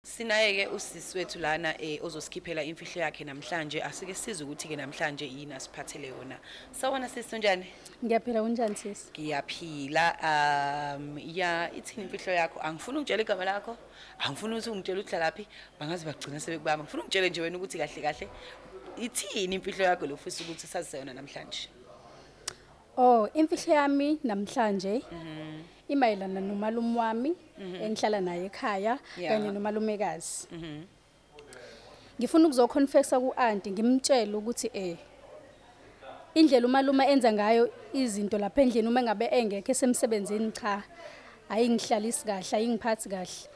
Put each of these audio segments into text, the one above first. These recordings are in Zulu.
Sinaye-ke usisi wethu lana ozosikhiphela imfihlo yakhe namhlanje. Asike size ukuthi-ke namhlanje yini asiphathele yona. Sawona sisi unjani? Ngiyaphila unjani sisi? Ngiyaphila. Ithini imfihlo yakho? Angifuni ungitshele igama lakho. Angifuni ukuthi ungitshele ukuthi laphi. Bangaze bagcina sebekubamba. Ngifuna ungitshele nje wena ukuthi kahle kahle ithini imfihlo yakho lofisa ukuthi sazise yona namhlanje. Oh, imfihlo yami namhlanje imayelana nomalume wami engihlala naye ekhaya kanye nomalumekazi. Ngifuna ukuzoconfessa ku-auntie ngimtshele ukuthi indlela umalume enza ngayo izinto lapha endlini uma ngabe engekho esemsebenzini cha ayingihlalisi kahle ayingiphathi kahle.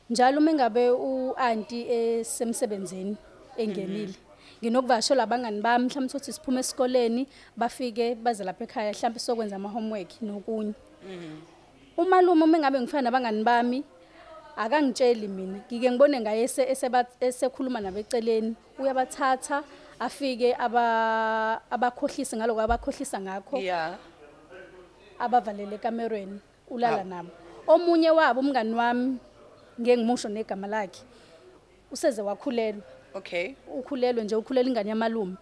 Njalo uma ngabe u-auntie esemsebenzini engenile nginokuvashela abangani bami mhlawumbe ukuthi siphume esikoleni bafike baze lapha ekhaya mhlawumbe sokwenza ama homework nokunye. Umalume uma ngabe ngifana nabangani bami akangitsheli mina ngike ngibone ngaye esekhuluma nabeceleni uyabathatha afike abakhohlisa ngaloko abakhohlisa ngakho abavalele ekamerweni ulala nabo. Omunye wabo umngani wami ngeke ngimusho negama lakhe useze wakhulelwa. Okay. Ukhulelwe nje ukhulela ingane yamalume.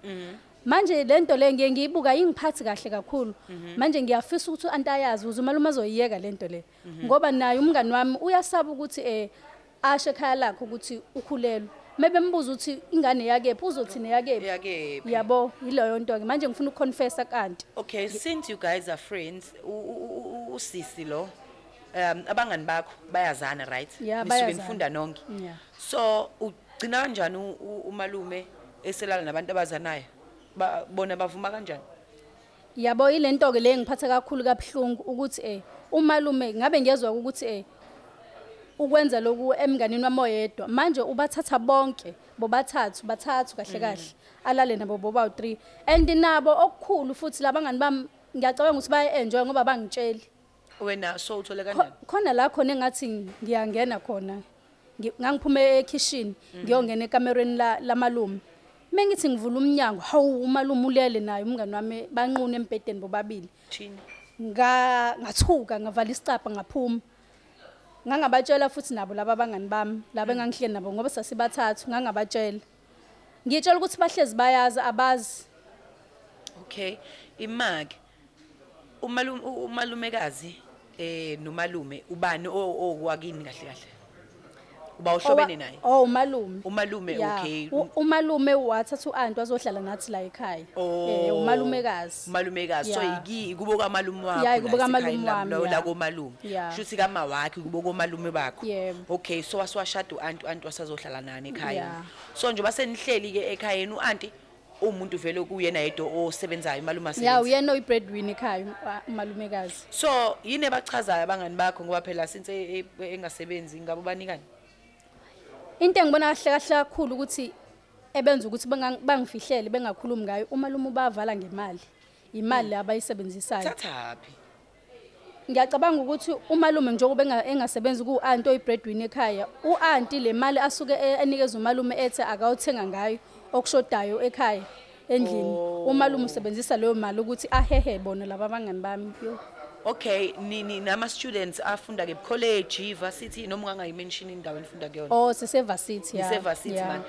Manje lento le ngiye ngiyibuka ingiphathi kahle kakhulu. Manje ngiyafisa ukuthi anti ayazi uze umalume azoyiyeka lento le. Ngoba naye umngani wami uyasaba ukuthi ashe ekhaya lakhe ukuthi ukhulelwe. Maybe mbuza ukuthi ingane yakephi uzothina yakephi. Yabo yileyo nto ke manje ngifuna ukuconfessa kanti. Okay, since you guys are friends, usisi lo abangani bakho bayazana, right? Nisuke nifunda nonke. So ugcina kanjani umalume eselala nabantu abazanayo? Bona bavuma kanjani? Yabo ilento ke le ngiphatha kakhulu kaBhlungu ukuthi umalume ngabe ngiyezwa ukuthi ukwenza lokhu emnganini wamoyedwa manje ubathatha bonke bobathathu kahle kahle alale nabo boba u3 and nabo okukhulu futhi labangani bami ngiyacabanga ukuthi baye enjoy ngoba bangitsheli. Wena so uthole kanjani? Khona la khona engathi ngiyangena khona ngangiphume ekitchen ngiyongena ekamerweni lamalume. Mengithi ngivula umnyango hawu umalume ulele naye umngani wami banqune embedeni bobabili. Thini? Ngathuka ngavala isicapha ngaphuma. Ngangabatshela futhi nabo laba abangani bami laba engangihleli nabo ngoba sasibathathu ngangabatshela. Ngiyitshela ukuthi bahlezi bayazi abazi. Okay. Imagi umalumekazi nomalume ubani okwakini kahle kahle? Uba uhlobene naye? Umalume. Umalume okay. Umalume wathatha uAnti wazohlala nathi la ekhaya. Umalumekazi. Umalumekazi so kubo kamalume wakho. Kubo kamalume wami. La komalume. Shuthi kama wakhe kubo komalume bakho. Okay, so waswashada uAnti wasazohlala nani ekhaya. So nje basenihleli ke ekhayeni uAnti umuntu vele kuyena yedwa osebenzayo malume asebenza. Uyena oyiBreadwinner ekhaya umalumekazi. So yini ebachazayo abangani bakho ngoba phela since engasebenzi ngabo banikani? Into engibona kahle kakhulu ukuthi ebenza ukuthi bangifihlele bengakhulumi ngayo umalume bavala ngemali. Imali abayisebenzisayo. Thathaphi. Ngiyacabanga ukuthi umalume njengoba engasebenzi kuAnti oyiBreadwinner ekhaya, uAnti le mali asuke enikeza umalume ethe akawuthenga ngayo okushodayo ekhaya endlini. Umalume usebenzisa leyo mali ukuthi ahehe bona laba abangani bami. Okay, nini nama students afunda ke college, varsity noma ungangayimention indawo enifunda kuyona? Sise varsity Varsity man.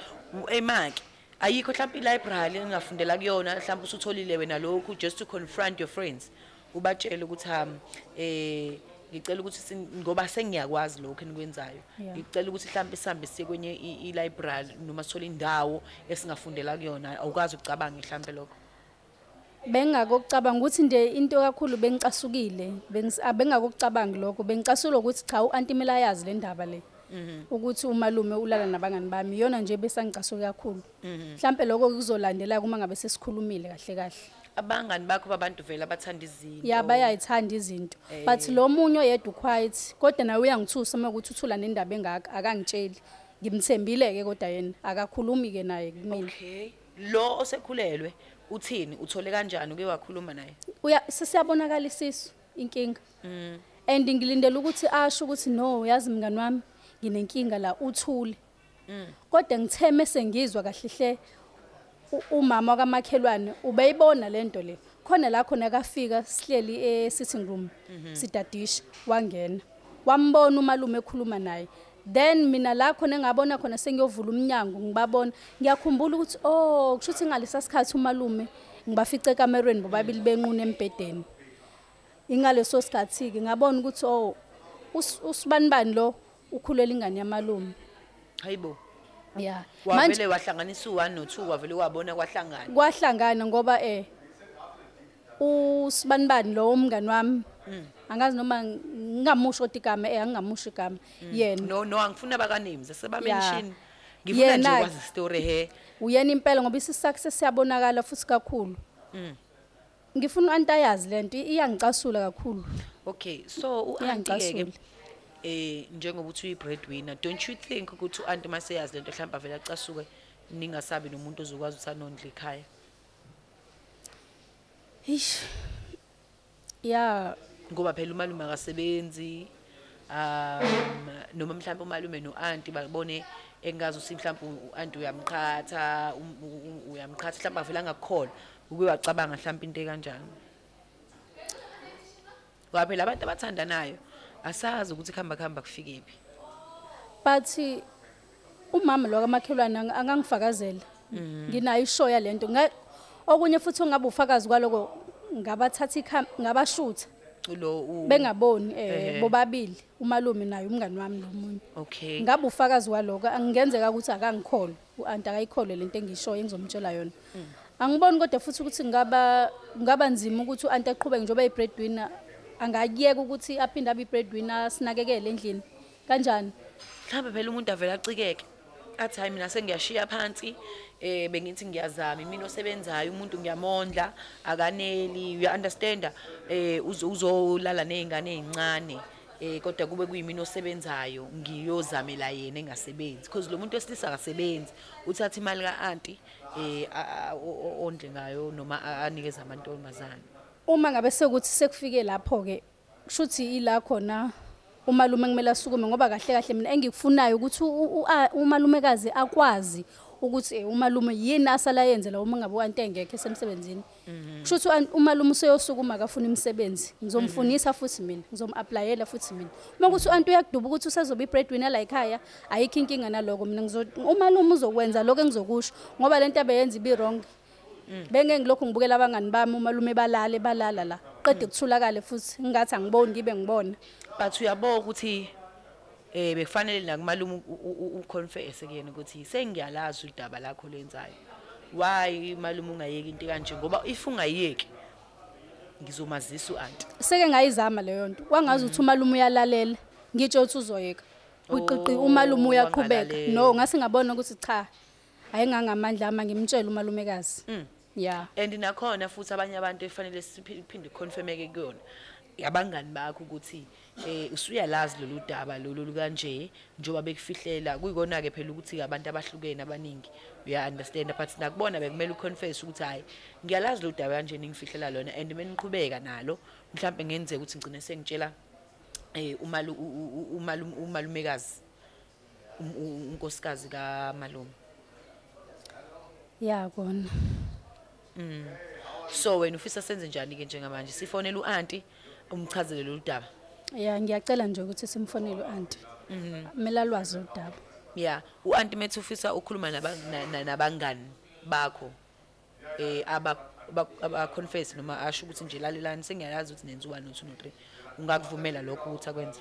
Emaki ayikho mhlawumbe library engafundela kuyona mhlawumbe usutholile wena lokhu just to confront your friends. Ubatshela ukuthi ngicela ukuthi ngoba sengiyakwazi lokho enikwenzayo. Ngicela ukuthi mhlawumbe sihambe siye kwenye library noma sithola indawo esingafundela kuyona. Awukazi ukucabanga mhlawumbe lokho. Bengakokucabanga ukuthi nje into kakhulu bengicasukile bengakokucabanga lokho bengicasula ukuthi cha uAnti mela yazi le ndaba le ukuthi umalume ulala nabangani bami yona nje besangicasuka kakhulu mhlambe lokho kuzolandela kuma ngabe sesikhulumile kahle kahle. Abangani bakho babantu vele abathanda izinto. Bayayithanda izinto but lo munye oyedwa quiet kodwa nawe uyangithusa ukuthi uthula nendaba engaka akangitsheli ngimthembile ke kodwa yena akakhulumi ke naye kumina. Okay, lo osekhulelwe uthini uthole kanjani uke wakhuluma naye? Siyabonakala isisu inkinga. And ngilindele ukuthi asho ukuthi no yazi mngani wami nginenkinga la uthule. Kodwa ngithe mase ngizwa kahle umama kamakhelwane ubeyibona lento le khona la khona kafika sihleli sitting room sidadisha wangena wambona umalume ekhuluma naye then mina la khona engabona khona sengiyovula umnyango ngibabona ngiyakhumbula ukuthi kusho ukuthi ngalesa sikhathi umalume ngibafice ekamerweni bobabili benquna embedeni ingaleso sikhathi ke ngabona ukuthi usibanibani lo ukhulela ingane yamalume. Hayibo. Yeah. Wavele wahlanganisa u1 no2 wavele wabona kwahlangana ngoba usibanibani lo umngani wami angazi noma ngingamusho kodwa igama angingamusho igama yena no angifuna baka names seba mention ngifuna nje ukwazi story he uyena impela ngoba isisakhe siyabonakala futhi kakhulu. Ngifuna uanti ayazi lento iyangicasula kakhulu. Okay, so uanti ke njengoba uthi uyi-breadwinner, don't you think ukuthi uanti maseyazi lento mhlawumbe avela acasuke ningasabi nomuntu ozokwazi ukuthi anondle ekhaya? Ish. Yeah. Ngoba phela umalume akasebenzi noma mhlawumbe umalume noanti babone engazi usi mhlawumbe uanti uyamqhatha mhlawumbe avela ngakukhola uke wacabanga mhlawumbe into ekanjani. Ngoba phela abantu abathandanayo asazi ukuthi khamba kufikephi. But umama lo kamakhelwane angangifakazela. Nginayo ishow yalento. Okunye futhi ongabe ufakazi kwaloko ngabathatha ngabashutha. Bengaboni bobabili umalume naye umngani wami lo munye. Okay. Ngabe ufakazi kwaloko angenzeka ukuthi akangikholwe uanti akayikholwe lento engishoyo engizomtshela yona. Angiboni kodwa futhi ukuthi ngaba nzima ukuthi uanti aqhubeke njengoba i-breadwinner angayiyeka ukuthi aphinde abe i-breadwinner sinakekele endlini kanjani. Mhlawumbe phela umuntu avela acikeke athi hayi mina sengiyashiya phansi bengithi ngiyazama mina osebenzayo umuntu ngiyamondla akaneli you understand uzolala nezingane ezincane kodwa kube kuyimina osebenzayo ngiyozamela yena engasebenzi because lo muntu wesilisa akasebenzi uthatha imali kaanti ondle ngayo noma anikeza amantombazana. Uma ngabe sekuthi sekufike lapho ke kushuthi ila khona umalume kumele asukume ngoba kahle mina engikufunayo ukuthi umalumekazi akwazi ukuthi umalume yini asala yenze la uma ngabe uanti engekho esemsebenzini. Kushuthi umalume useyosukuma akafuna imisebenzi ngizomfunisa futhi mina ngizom-applyela futhi mina. Uma kuthi uanti uyakuduba ukuthi usezoba i-breadwinner la ekhaya ayikho inkinga naloko mina umalume uzokwenza lokho engizokusho ngoba lento abeyenza ibi-wrong. Benge ngilokho ngibukela abangani bami umalume balala la qede kuthulakale futhi ngathi angiboni ngibe ngibona. But uyabona ukuthi bekufanele nakumalume uconfess kuyena ukuthi sengiyalazi udaba lakho lenzayo. Why malume ungayeki into kanje ngoba if ungayeki ngizomazisa uanti. Seke ngayizama leyo nto. Wangazi ukuthi umalume uyalalela ngitsho ukuthi uzoyeka. Uqiqi umalume uyaqhubeka. No ngase ngabona ukuthi cha ayingangamandla ama ngimtshela umalumekazi. Yeah. And nakhona futhi abanye abantu efanele siphinde confirmeke kuyona. Abangani bakho ukuthi usuyalazi lolu daba lolu kanje njoba bekufihlela kuyikona ke phela ukuthi abantu abahlukene abaningi uya understand but nakubona bekumele uconfess ukuthi hayi ngiyalazi lolu daba kanje ngifihlela lona and meniqhubeka nalo mhlawumbe ngenzeka ukuthi ngcine sengitshela umalumekazi unkosikazi kaMalume. Yeah kona. So wena ufisa senze njani ke njengamanje sifonela uanti umchazele lo daba? Yeah ngiyacela nje ukuthi simfonele uanti. Kumele alwazi udaba. Yeah uanti methu ufisa ukukhuluma nabangani bakho aba confess noma asho ukuthi nje lalelani sengiyalazi ukuthi nenza 1 no 2 no 3 ungakuvumela lokho ukuthi akwenze?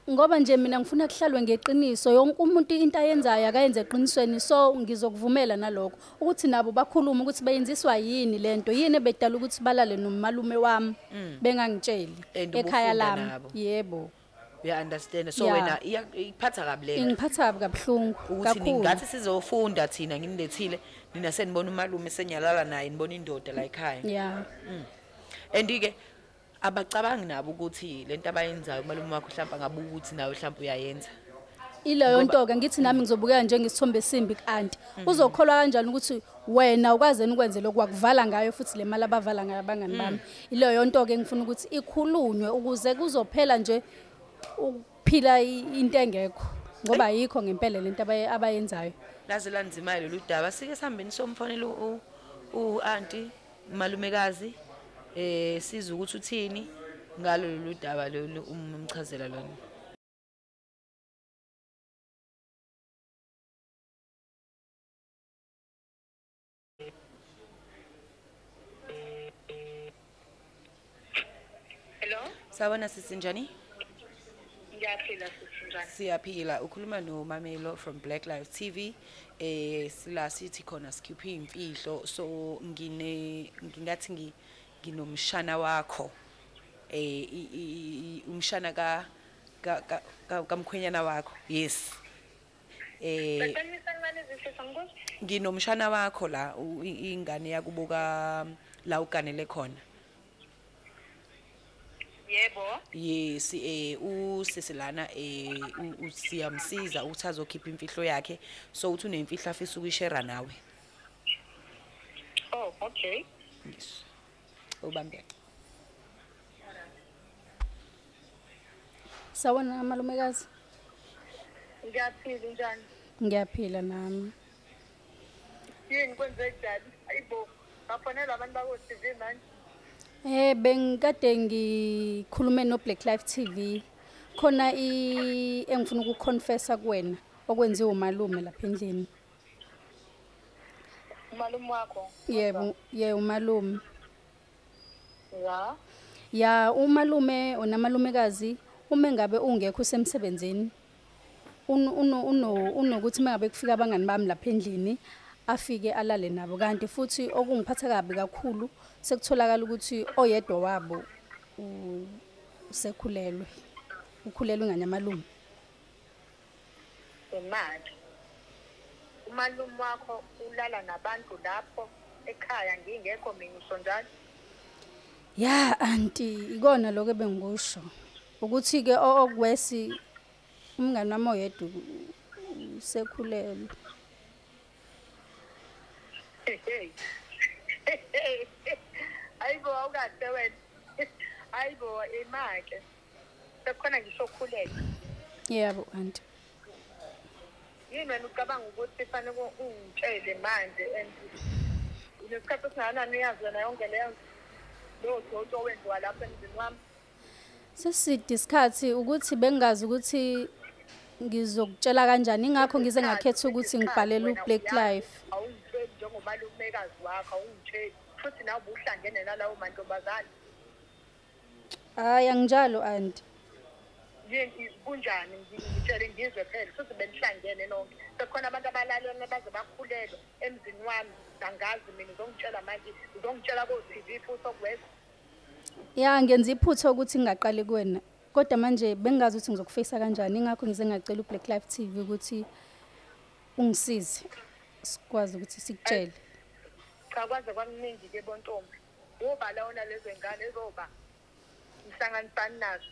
Ngoba nje mina ngifuna kuhlalwe ngeqiniso yonke umuntu into ayenzayo akayenze eqinisweni so ngizokuvumela nalokho ukuthi nabo bakhuluma ukuthi bayenziswa yini lento yini bedala ukuthi balale nomalume wami bengangitsheli ekhaya lami. Yebo. You understand so wena iphatha kabi lento. Ingiphatha kabuhlungu kakhulu. Ukuthi ngathi sizofunda thina nginilethile nina senibona umalume senyalala naye nibona indoda la ekhaya. Yeah. Andike abacabangi nabo ukuthi lento abayenzayo umalume wakho mhlawumbe ngabuka ukuthi nawe mhlawumbe uyayenza. Ileyo nto ke ngithi nami ngizobukela njengesithombe esimbi kuanti. Uzokholwa kanjani ukuthi wena ukwazeni ukwenze lokwakuvala ngayo futhi le mali abavala ngayo abangani bami. Ileyo nto ke ngifuna ukuthi ikhulunywe ukuze kuzophela nje ukuphila into engekho ngoba yikho ngempela lento abayenzayo. Laze lanzima lolu daba sike sihambeni somfonela uanti umalumekazi siza ukuthi uthini ngalo lolu daba lolu umchazela lona. Sawona sisinjani? Ngiyaphila sisinjani? Siyaphila. Ukhuluma noMamelo from Black Lives TV. Sila sithi khona sikhiphe imfihlo so ngingathi nginomshana wakho. Umshana kamkhwenyana wakho. Yes. Beqinisa ngani izifihlo ngikuthi? Nginomshana wakho la ingane yakubuka la uganele khona. Yebo. Yes, useselana usiyamsiza uthi azokhipha imfihlo yakhe so uthi unemfihlo afisa ukuyishare nawe. Oh, okay. Yes. Ubambe. Sawona malumekazi. Ngiyaphila njani? Ngiyaphila nami. Yini kwenze njani? Ayibo. Bafonela abantu bako TV manje. Bengikade ngikhulume no Black Life TV. Khona engifuna ukuconfessa kuwena okwenziwa umalume lapha endlini. Umalume wakho? Yebo, umalume. Ya. Ya umalume onamalumekazi uma ngabe ungekho semsebenzini. Unokuthi mangabe kufika abangani bami lapha endlini afike alale nabo kanti futhi okungiphatha kabi kakhulu sekutholakala ukuthi oyedwa wabo usekhulelwe ingane yamalume. Imali. Umalume wakho ulala nabantu lapho ekhaya ngingekho mina usho njalo? Ya auntie ikona lokho ebengikusho ukuthi ke okwesi umngane wami oyedwa usekhulelwe. Ayibo awukade wena. Ayibo imake. Sekukhona ngisho khulele. Yebo auntie. Yini wena ucabanga ukuthi fanele ungitshele manje and lesikhathi singanani uyazi wena yonke leyo nto wenziwa lapha endlini wami? Seside isikhathi ukuthi bengazi ukuthi ngizokutshela kanjani ingakho ngize ngakhetha ukuthi ngibhalele uBlack Life. Awungitsheli njengomalumekazi wakho awungitsheli futhi nawe ubuhlangene nalawo mantombazane. Hayi anginjalo auntie. Yini kunjani ngitshele ngizwe phela futhi benihlangene nonke. Sekukhona abantu abalalelana baze bakhulelwe emzini wami angazi mina uzongitshela manje uzongitshela ko TV futhi okweza. Ya ngenza iphutho ukuthi ngingaqali kuwena kodwa manje bengazi ukuthi ngizokufeyisa kanjani ingakho ngize ngacela uBlack Life TV ukuthi ungisize sikwazi ukuthi sikutshele. Cha kwaze kwaminingi ke bontombi. Ubala ona lezo ngane ezoba ngihlanganisana nazo.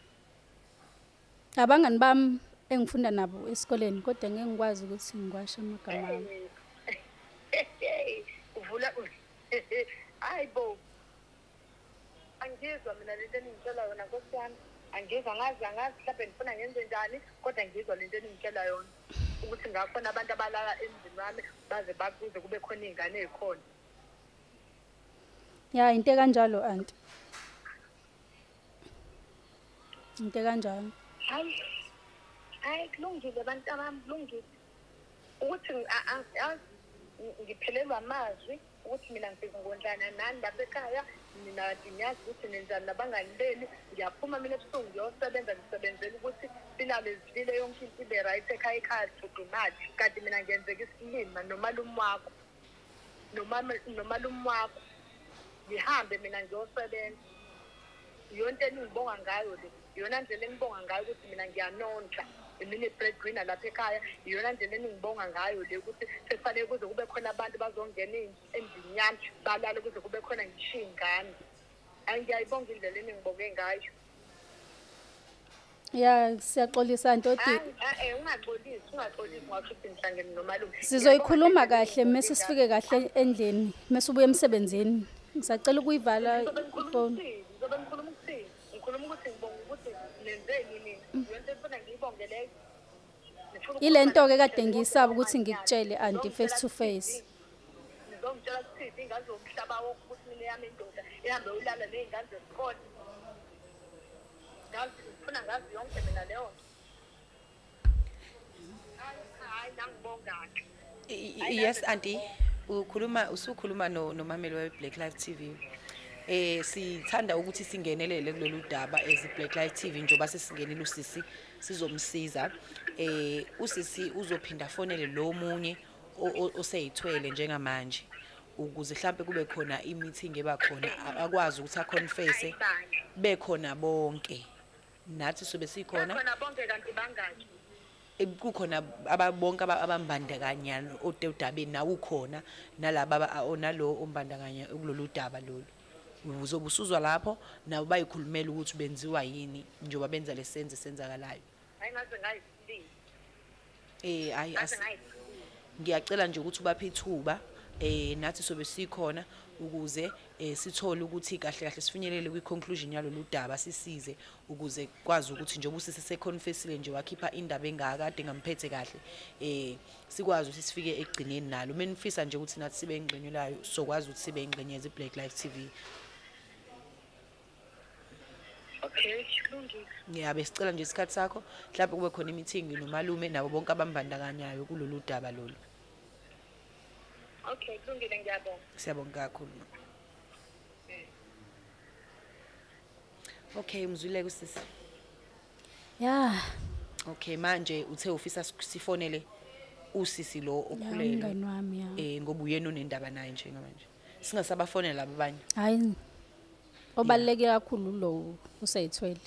Abangani bami engifunda nabo esikoleni kodwa ngeke ngikwazi ukuthi ngiwashe amagama ami. Uvula ayibo. Angizwa mina lento engitshela yona Nkosi yami. Angizwa ngazi mhlawumbe ngifuna ngenze njani kodwa ngizwa lento engitshela yona ukuthi ngakhona abantu abalala emzini wami baze bakuze kube khona izingane ezikhona. Ya into kanjalo auntie. Into kanjalo. Hayi kulungile abantu abami kulungile. Ukuthi ngiphelelwa amazwi ukuthi mina ngizongondlana nani lapha ekhaya mina ngiyazi ukuthi nenzani nabangani beni ngiyaphuma mina ebusuku ngiyosebenza ngisebenzela ukuthi silale zivile yonke into ibe right ekhaya tudumali kanti mina ngiyenzeka isilima nomalume wakho nomalume wakho ngihambe mina ngiyosebenza yonke engibonga ngayo le yona ndlela engibonga ngayo ukuthi mina ngiyanonhla mina breadwinner lapha ekhaya iyona ndlela engibonga ngayo le ukuthi sekufanele kuze kube khona abantu bazongena endlini yami balala kuze kube khona ngisho ingane. Angiyayibonga indlela engibonge ngayo. Ya siyaxolisa ntoti. Ungaxolisi ngathi ngihlangene nomalume. Sizoyikhuluma kahle mase sifike kahle endlini mase ubuye emsebenzini. Ngisacela ukuyivala ifoni. Ngizobe ngikhuluma ukuthini? Ngikhuluma ukuthi ngibonga ukuthi nenzeni mina. Yonke efuna ngiyibonge leyo. Ilento ke kade ngiyisaba ukuthi ngikutshele auntie face to face. Ngizongitshela ukuthi ingane zomhlaba wonke ukuthi mina yami indoda ihambe ulala nezingane zesikole. Ngifuna ngazi yonke mina leyo nto. Hayi nangibonga. Yes auntie usukhuluma noMamelo we Black Life TV. sithanda ukuthi singenelele kulolu daba as Black Life TV njoba sesingenile usisi sizomsiza usisi uzophinda fonele lo munye oseyithwele njengamanje ukuze mhlambe kube khona i-meeting ebakhona akwazi ukuthi aconfesse bekhona bonke nathi sobe sikhona khona bonke kanti bangaki kukhona ababonke abambandakanyana odabeni nawo ukhona nalaba onalo ombandakanya kulolu daba lolu uzobe usuzwa lapho nabo bayikhulumela ukuthi benziwa yini njengoba benza lesenze senzakalayo ayingaze ngayisili ngiyacela nje ukuthi ubaphe ithuba nathi sobe sikhona ukuze sithole ukuthi kahle kahle sifinyelele kwi-conclusion yalolu daba sisize ukuze kwazi ukuthi njengoba useseconfessile nje wakhipha indaba engaka kade ngamphethe kahle sikwazi ukuthi sifike egcineni nalo menifisa nje ukuthi nathi sibe ingqenyelayo sokwazi ukuthi sibe ingqenye ze Black Life TV. Okay, kulungile. Ngiyabe sicela nje isikhathi sakho mhlawumbe kube khona i-meeting nomalume nabo bonke abambandakanyayo kulolu daba lolu. Okay, kulungile ngiyabonga. Siyabonga kakhulu. Okay, mzwile kusisi. Yeah. Okay, manje uthe ufisa sifonele usisi lo okhulelwe. Ngani wami ya. Ngoba uyena onendaba naye njengamanje. Singasabafonela laba abanye. Hayi. Obaleke kakhulu lo useyithwele.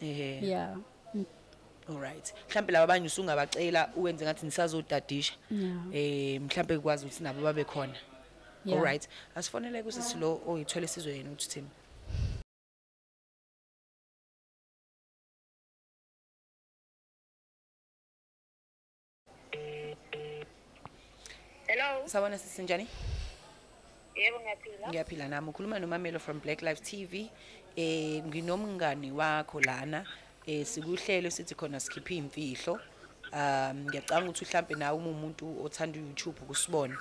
Yeah. Alright. Mhlambe laba abanye usungabacela uwenze ngathi nisazodadisha. Mhlambe kwazi ukuthi nabo babe khona. Alright. Asifonele kusisi lo oyithwele sizwe yena uthi thini. Hello. Sawona sisinjani? Yebo ngiyaphila. Ngiyaphila nami ukhuluma noMamelo from Black Life TV. Nginomngani wakho lana. Sikuhlelo sithi khona sikhipha imfihlo. Ngiyacanga ukuthi mhlambe nawe umuntu othanda uYouTube kusibona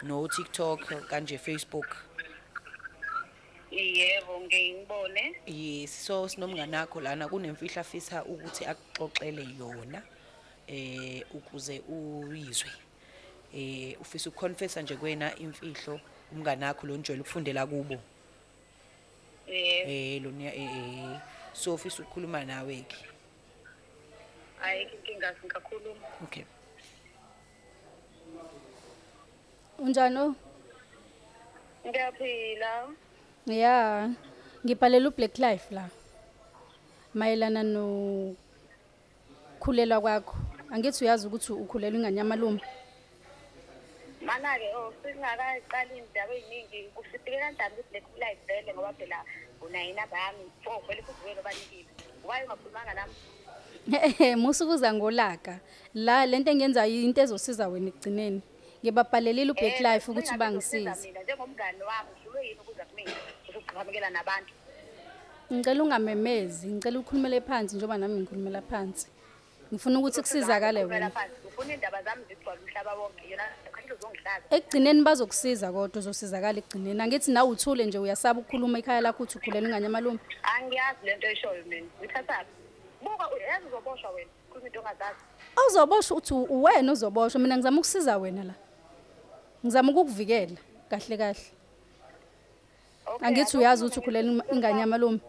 no TikTok kanje Facebook. Yebo ngiyibone. Yes, so sinomngani wakho lana kunemfihlo afisa ukuthi akuxoxele yona ukuze uyizwe. Ufisa ukuconfessa nje kwena imfihlo umngani wakho lo njwele ukufundela kubo. Lona so ufisa ukukhuluma nawe ke. Hayi inkinga singakhuluma. Okay. Unjani? Ngiyaphila. Yeah. Ngibhalela uBlack Life la. Mayelana no khulelwa kwakho. Angithi uyazi ukuthi ukhulelwa inganyamalume. Mana ke singakaqali indaba eziningi kusifike kanjani ukuthi Black Life vele ngoba phela unayina bami vele futhi wena banikile. Why ungakhulumanga nami? Musukuza ngolaka. La lento engenza into ezosiza wena ekugcineni. Ngibabhalelile uBlack Life ukuthi bangisize. Mina njengomngani wami uhlulwe yini ukuza kumina ukuqhamukelana nabantu? Ngicela ungamemezi, ngicela ukhulumele phansi njengoba nami ngikhulumela phansi. Ngifuna ukuthi kusizakale wena. Ufuna indaba zami zigcwala umhlaba wonke yona kanti uzongihlaza. Ekugcineni bazokusiza kodwa uzosizakala ekugcineni. Angithi nawe uthule nje uyasaba ukukhuluma ekhaya lakho uthi ukhulela inganyamalume. Angiyazi lento eshoyo mina. Ngithatha. Buka uyazi uzoboshwa wena. Khuluma into ongazazi. Awuzoboshwa uthi uwena uzoboshwa mina ngizama ukusiza wena la. Ngizama ukukuvikela kahle kahle. Angithi uyazi ukuthi ukhulela inganyamalume.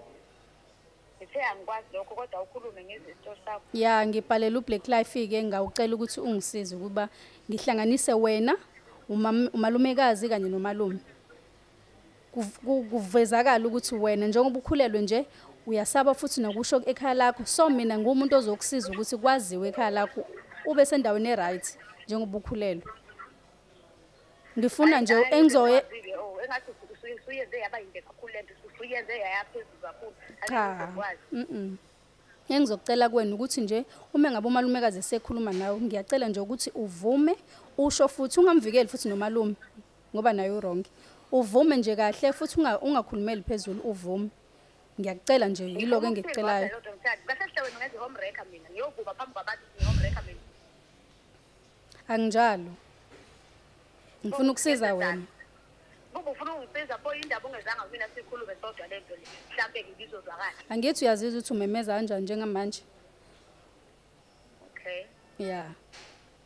Angikwazi lokho kodwa ukhulume ngezinto zakho. Ya ngibhalela uBlack Life ke ngawucela ukuthi ungisize ukuba ngihlanganise wena umalumekazi kanye nomalume. Kuvezakala ukuthi wena njengoba ukhulelwe nje uyasaba futhi nokusho ekhaya lakho so mina ngumuntu ozokusiza ukuthi kwaziwe ekhaya lakho ube sendaweni eright njengoba ukhulelwe. Ngifuna nje engizoye engathi usuyenze yaba yinde kakhulu lento usuyenze yayaphezulu kakhulu. Cha. Engizocela kuwena ukuthi nje uma ngabe umalumekazi esekhuluma nawe ngiyacela nje ukuthi uvume usho futhi ungamvikeli futhi nomalume ngoba naye uronke. Uvume nje kahle futhi ungakhulumeli phezulu uvume. Ngiyakucela nje yilo ke ngikucelayo. Bese sihle wena ngenze home wrecker mina ngiyokuba phambi kwabantu home wrecker mina. Anginjalo. Ngifuna ukusiza wena. Ngoba ufuna ungisiza pho indaba ungezanga mina sikhulume sodwa lento le. Mhlambe ngizozwakala. Angithi uyazizwa ukuthi umemeza kanjani njengamanje? Okay. Yeah.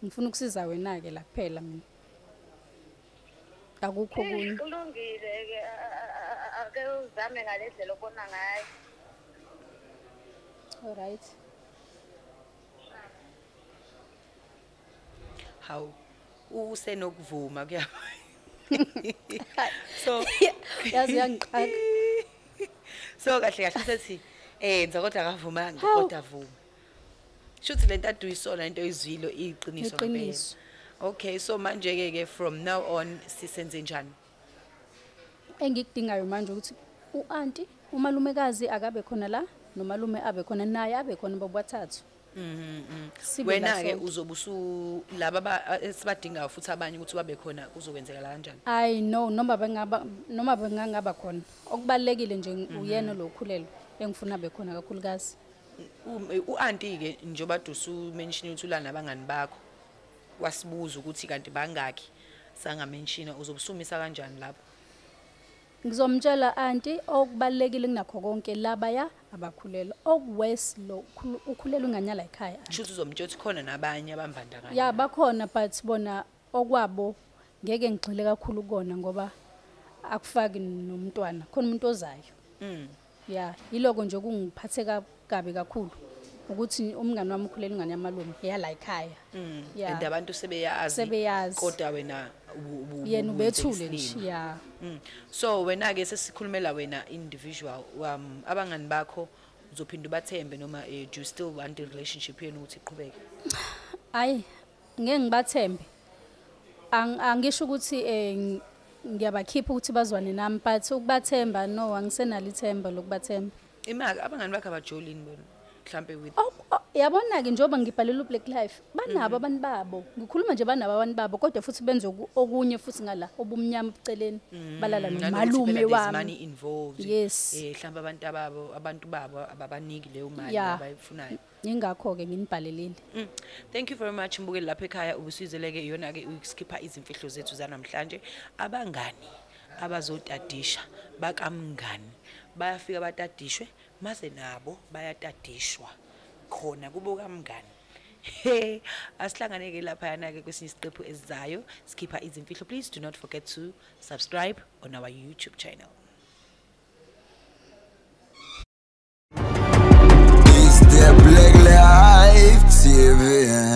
Ngifuna ukusiza wena ke la kuphela mina. Akukho kunye. Kulungile ke ake uzame ngale ndlela obona ngayo. All right. How usenokuvuma kuyaba. So Yazi yangiqaka. so kahle sethi enza kodwa akavumanga kodwa vuma. Shuthi lento aduyisona into izwilo iqiniso ngempela. Iqiniso. Okay, so manje ke from now on sisenze njani? Engikudingayo manje ukuthi uanti umalumekazi akabe khona la nomalume abe khona naye abe khona bobathathu. Sibe la Wena ke sonke. uzobusu laba esibadingayo futhi abanye ukuthi babe khona kuzokwenzeka la kanjani? I know noma bengangaba khona. Okubalekile nje uyena lokhulelo engifuna be khona kakhulukazi. Uanti ke njoba dusu mention ukuthi ulana nabangani bakho. Wasibuza ukuthi kanti bangaki sanga mention uzobusumisa kanjani lapho? Ngizomtshela anti okubalekile kunakho konke labaya abakhulelo. Okuwes lo ukhulela unganyala ekhaya. Shuthi uzomtshela ukuthi khona nabanye abambandakanye. Ya bakhona but bona okwabo ngeke ngigxile kakhulu kona ngoba akufaki nomntwana khona umuntu ozayo. Ya yiloko nje kungiphathe kabi kakhulu ukuthi umngani wami ukhulela ingane yamalume yala ekhaya. Yeah. And abantu sebeyazi kodwa wena yena ubethule nje. Ya. So wena ke sesikhulumela wena individual abangani bakho uzophinda ubathembe noma do you still want the relationship yenu ukuthi iqhubeke? Ayi ngeke ngibathembe. Angisho ukuthi ngiyabakhipha ukuthi bazwane nami but ukubathemba no angisenalo ithemba lokubathemba. Imaka abangani bakho abajolini bona mhlambe with Yabona ke njoba ngibhalela uBlack Life banabo abantu babo ngikhuluma nje banabo abantu babo kodwa futhi benze okunye futhi ngala obumnyama buceleni balala nomalume wami money involved. Yes. Mhlambe abantu babo ababaniki leyo mali Yeah. abayifunayo. Ingakho ke nginibhalelile. Thank you very much mbukeli lapha ekhaya ubusizileke iyona ke uskipha izimfihlo zethu zanamhlanje. Abangani abazotadisha bakamngani bayafika batadishwe mase nabo bayatadishwa khona kubo kamngani. Asihlanganeke lapha yana ke kwesinye isiqephu esizayo skipha izimfihlo. Please do not forget to subscribe on our YouTube channel. It's the Black Life TV.